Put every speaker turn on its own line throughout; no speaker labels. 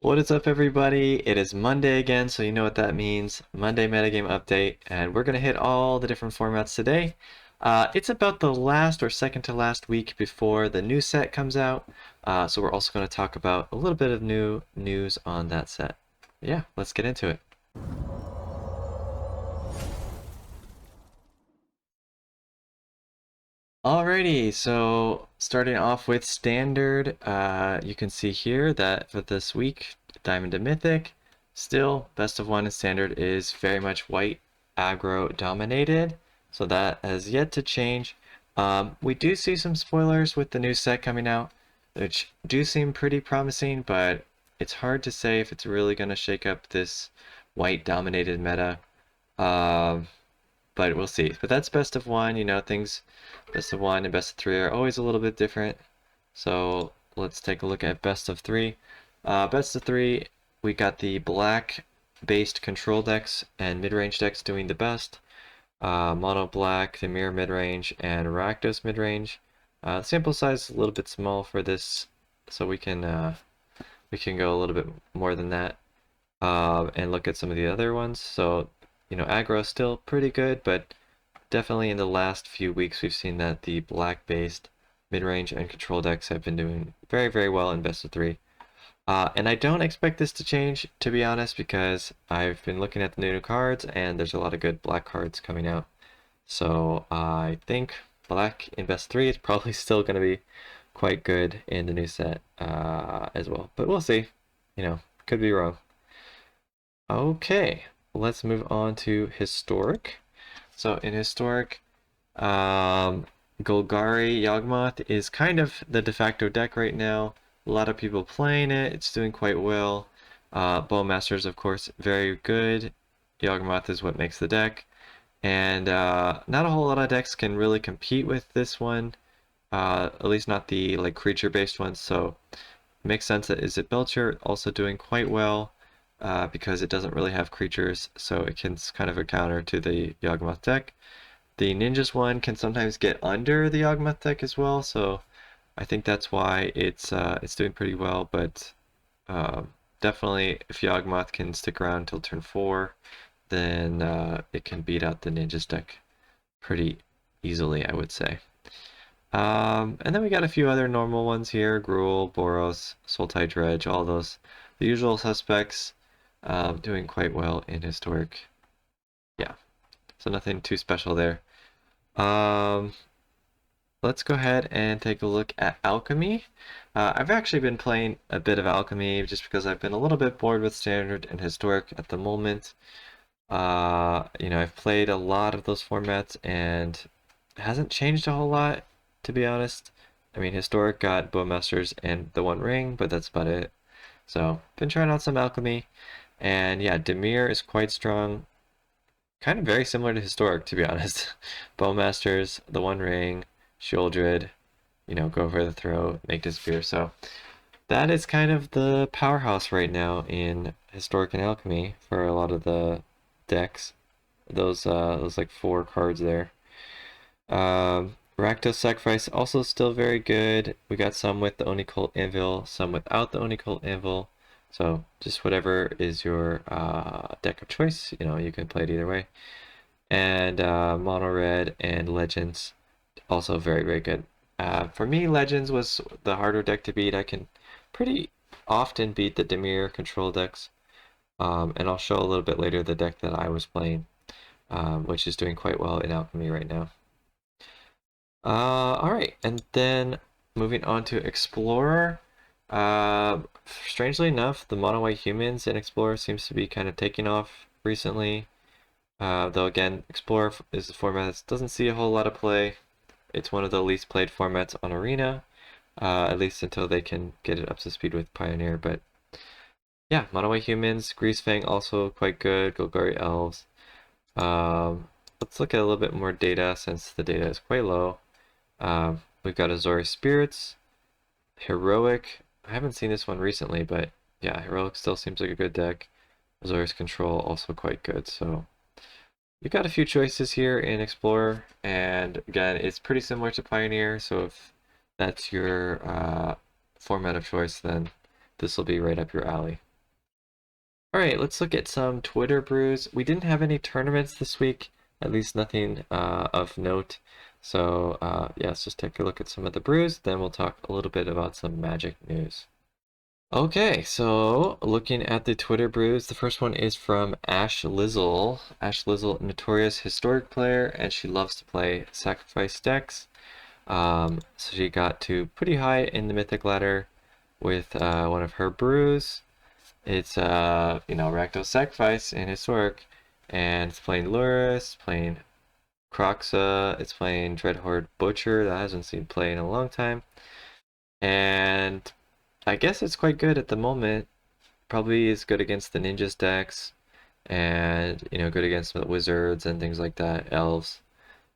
What is up, everybody? It is Monday again, so you know what that means. Monday metagame update, and we're going to hit all the different formats today. It's about the last or second to last week before the new set comes out, so we're also going to talk about a little bit of new news on that set. Yeah, let's get into it. Alrighty, so starting off with standard, you can see here that for this week, Diamond to Mythic, still best of one in standard is very much white aggro dominated, so that has yet to change. We do see some spoilers with the new set coming out, which do seem pretty promising, but it's hard to say if it's really going to shake up this white dominated meta. But we'll see. But that's best of one, things best of one and best of three are always a little bit different. So let's take a look at best of three. Best of three, we got the black based control decks and mid-range decks doing the best. Mono black, the mirror mid-range, and Rakdos mid-range. Sample size is a little bit small for this, so we can go a little bit more than that and look at some of the other ones. So aggro is still pretty good, but definitely in the last few weeks we've seen that the black-based mid-range and control decks have been doing very, very well in best of three. And I don't expect this to change, to be honest, because I've been looking at the new cards and there's a lot of good black cards coming out. So I think black in best three is probably still going to be quite good in the new set as well. But we'll see. Could be wrong. Okay, let's move on to historic. So in historic, Golgari Yawgmoth is kind of the de facto deck right now. A lot of people playing it. It's doing quite well. Bowmasters, of course, very good. Yawgmoth is what makes the deck. And not a whole lot of decks can really compete with this one. At least not the creature-based ones. So it makes sense that Izzet Belcher also doing quite well. Because it doesn't really have creatures, so it can kind of a counter to the Yawgmoth deck. The Ninjas one can sometimes get under the Yawgmoth deck as well, so I think that's why it's doing pretty well. But definitely, if Yawgmoth can stick around until turn 4, then it can beat out the Ninjas deck pretty easily, I would say. And then we got a few other normal ones here: Gruul, Boros, Sultai Dredge, all those, the usual suspects. Doing quite well in historic. Yeah, so nothing too special there. Let's go ahead and take a look at Alchemy. I've actually been playing a bit of Alchemy just because I've been a little bit bored with standard and historic at the moment. I've played a lot of those formats and it hasn't changed a whole lot, to be honest. I mean, historic got Bowmasters and the One Ring, but that's about it. So, been trying out some Alchemy. And yeah, Dimir is quite strong. Kind of very similar to Historic, to be honest. Bowmasters, the One Ring, Shieldred, go for the throw, make disappear. So that is kind of the powerhouse right now in Historic and Alchemy for a lot of the decks. Those like 4 cards there. Rakdos Sacrifice also still very good. We got some with the Oni-Cult Anvil, some without the Oni-Cult Anvil. So just whatever is your deck of choice, you can play it either way. And Mono Red and Legends, also very, very good. For me, Legends was the harder deck to beat. I can pretty often beat the Dimir control decks. And I'll show a little bit later the deck that I was playing, which is doing quite well in Alchemy right now. Alright, and then moving on to Explorer. Strangely enough, the mono white humans in Explorer seems to be kind of taking off recently. Though again, Explorer is a format that doesn't see a whole lot of play. It's one of the least played formats on Arena, at least until they can get it up to speed with Pioneer. But yeah, mono white humans, Greasefang also quite good, Golgari Elves. Let's look at a little bit more data since the data is quite low. We've got Azori Spirits, Heroic. I haven't seen this one recently, but yeah, Heroic still seems like a good deck. Azorius Control also quite good. So you've got a few choices here in Explorer, and again, it's pretty similar to Pioneer. So if that's your format of choice, then this will be right up your alley. All right, let's look at some Twitter brews. We didn't have any tournaments this week, at least nothing of note. So yeah, let's just take a look at some of the brews, then we'll talk a little bit about some Magic news. Okay, so looking at the Twitter brews, the first one is from Ash Lizzle. Ash Lizzle, notorious historic player, and she loves to play sacrifice decks. So she got to pretty high in the Mythic ladder with one of her brews. It's Rakdos Sacrifice in Historic, and it's playing Lurrus, playing Croxa, it's playing Dreadhorde Butcher that hasn't seen play in a long time, and I guess it's quite good at the moment. Probably is good against the Ninjas decks, and good against the Wizards and things like that, Elves.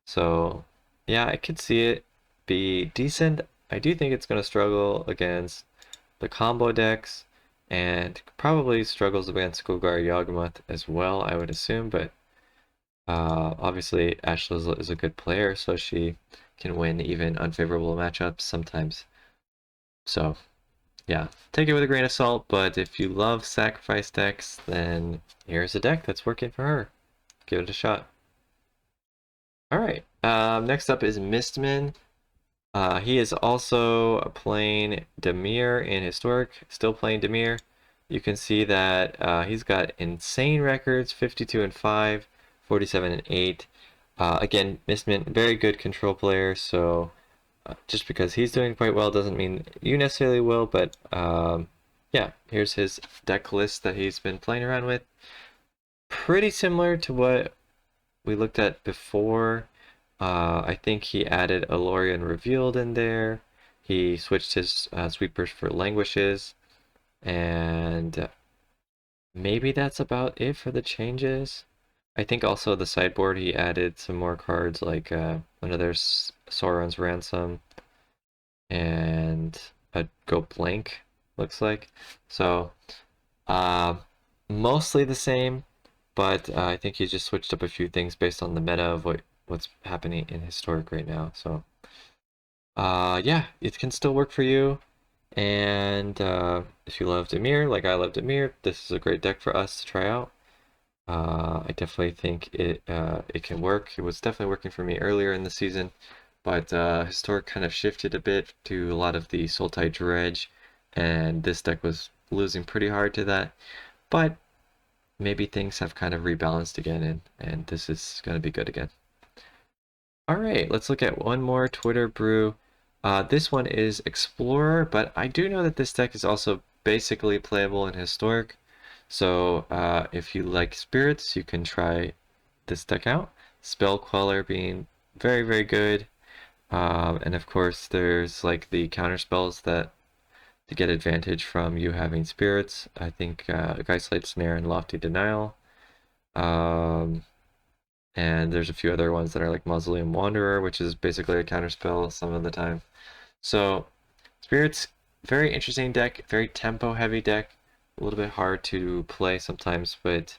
So yeah, I could see it be decent. I do think it's going to struggle against the combo decks, and probably struggles against Golgari Yawgmoth as well, I would assume, but obviously Ash Lizzle is a good player, so she can win even unfavorable matchups sometimes. So yeah, take it with a grain of salt, but if you love sacrifice decks, then here's a deck that's working for her. Give it a shot. Alright, next up is Mistman. He is also playing Dimir in Historic, still playing Dimir. You can see that he's got insane records, 52 and 5, 47 and 8. Again, Mistman, very good control player, so just because he's doing quite well doesn't mean you necessarily will, but yeah, here's his deck list that he's been playing around with. Pretty similar to what we looked at before. I think he added Alorian Revealed in there. He switched his sweepers for Languishes, and maybe that's about it for the changes. I think also the sideboard he added some more cards like another Sauron's Ransom and a Go Blank, looks like. So mostly the same, but I think he just switched up a few things based on the meta of what's happening in Historic right now. So yeah, it can still work for you. And if you love Dimir, like I love Dimir, this is a great deck for us to try out. I definitely think it can work. It was definitely working for me earlier in the season, but Historic kind of shifted a bit to a lot of the Sultai Dredge, and this deck was losing pretty hard to that. But maybe things have kind of rebalanced again, and this is going to be good again. All right, let's look at one more Twitter brew. This one is Explorer, but I do know that this deck is also basically playable in Historic. So if you like spirits, you can try this deck out. Spell Queller being very, very good. And of course, there's like the counter spells that to get advantage from you having spirits. I think Geistlight Snare and Lofty Denial. And there's a few other ones that are like Mausoleum Wanderer, which is basically a counterspell some of the time. So Spirits, very interesting deck, very tempo heavy deck, a little bit hard to play sometimes, but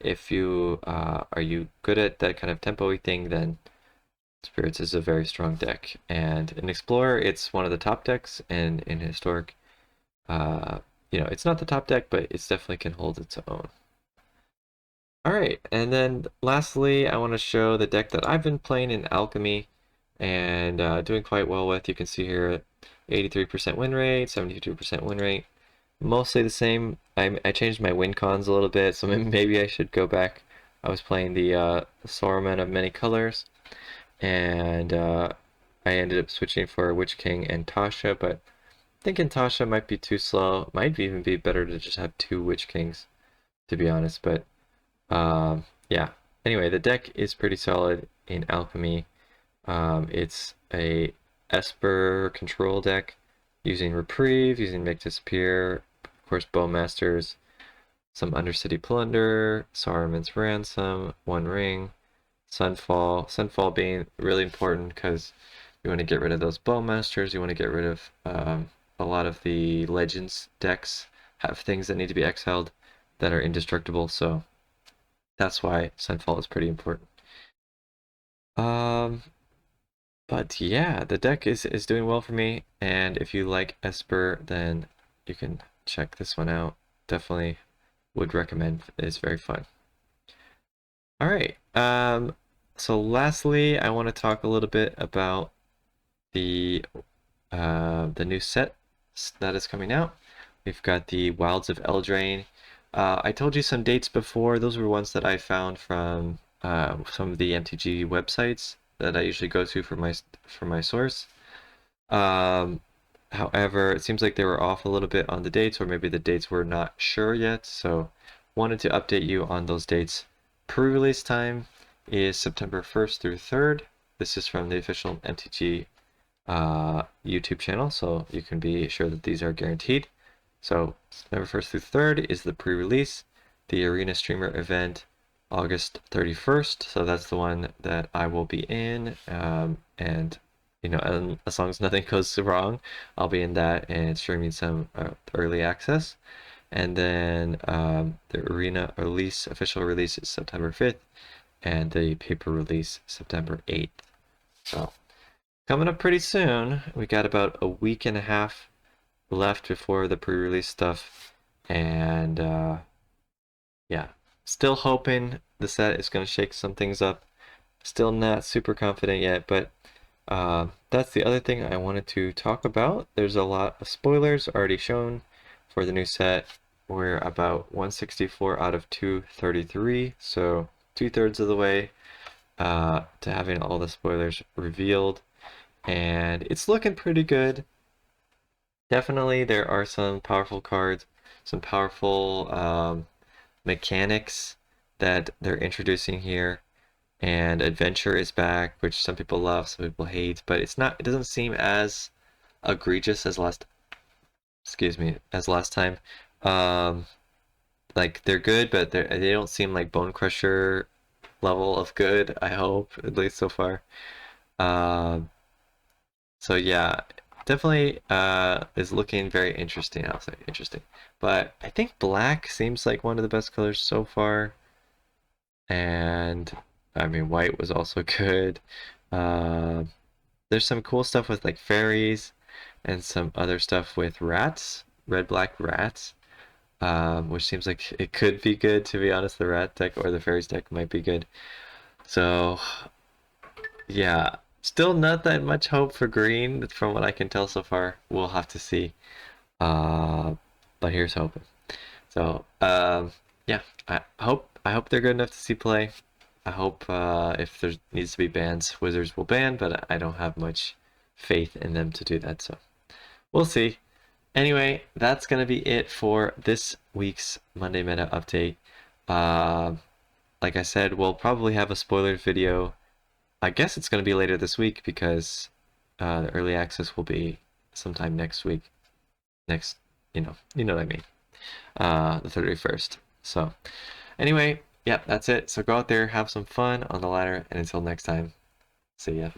if you are you good at that kind of tempo-y thing, then Spirits is a very strong deck. And in Explorer, it's one of the top decks, and in Historic, it's not the top deck, but it definitely can hold its own. All right, and then lastly, I want to show the deck that I've been playing in Alchemy and doing quite well with. You can see here 83% win rate, 72% win rate, mostly the same. I changed my win cons a little bit, so maybe I should go back. I was playing the Saruman of Many Colors, and I ended up switching for Witch King and Tasha, but thinking Tasha might be too slow. Might even be better to just have two Witch Kings, to be honest, but yeah. Anyway, the deck is pretty solid in Alchemy. It's a Esper control deck using Reprieve, using Make Disappear, of course Bowmasters, some Undercity Plunder, Saruman's Ransom, One Ring, Sunfall. Sunfall being really important because you want to get rid of those Bowmasters, you want to get rid of a lot of the Legends decks have things that need to be exiled that are indestructible, so that's why Sunfall is pretty important. But yeah, the deck is doing well for me, and if you like Esper, then you can check this one out. Definitely would recommend. It's very fun. All right. So lastly, I want to talk a little bit about the new set that is coming out. We've got the Wilds of Eldraine. I told you some dates before. Those were ones that I found from some of the MTG websites that I usually go to for my source. However, it seems like they were off a little bit on the dates, or maybe the dates were not sure yet. So wanted to update you on those dates. Pre-release time is September 1st through 3rd. This is from the official MTG YouTube channel, so you can be sure that these are guaranteed. So September 1st through 3rd is the pre-release. The Arena Streamer event, August 31st. So that's the one that I will be in. And as long as nothing goes wrong, I'll be in that and streaming some early access. And then the Arena release, official release, is September 5th, and the paper release September 8th. So coming up pretty soon. We got about a week and a half left before the pre-release stuff, and yeah, still hoping the set is going to shake some things up. Still not super confident yet, but that's the other thing I wanted to talk about. There's a lot of spoilers already shown for the new set. We're about 164 out of 233, so 2/3 of the way to having all the spoilers revealed, and it's looking pretty good. Definitely there are some powerful cards, some powerful mechanics that they're introducing here, and adventure is back, which some people love, some people hate, but it doesn't seem as egregious as last time. Like, they're good, but they don't seem like Bone Crusher level of good, I hope, at least so far. So yeah, definitely is looking very interesting. I'll say interesting, but I think black seems like one of the best colors so far, and I mean white was also good. There's some cool stuff with like fairies and some other stuff with rats, red black rats, which seems like it could be good, to be honest. The rat deck or the fairies deck might be good. So yeah, still not that much hope for green from what I can tell so far. We'll have to see. But here's hoping. So yeah, I hope they're good enough to see play. I hope if there needs to be bans, Wizards will ban, but I don't have much faith in them to do that. So we'll see. Anyway, that's gonna be it for this week's Monday Meta update. Like I said, we'll probably have a spoiler video. I guess it's going to be later this week because the early access will be sometime next week. You know what I mean. The 31st. So anyway, yeah, that's it. So go out there, have some fun on the ladder, and until next time, see ya.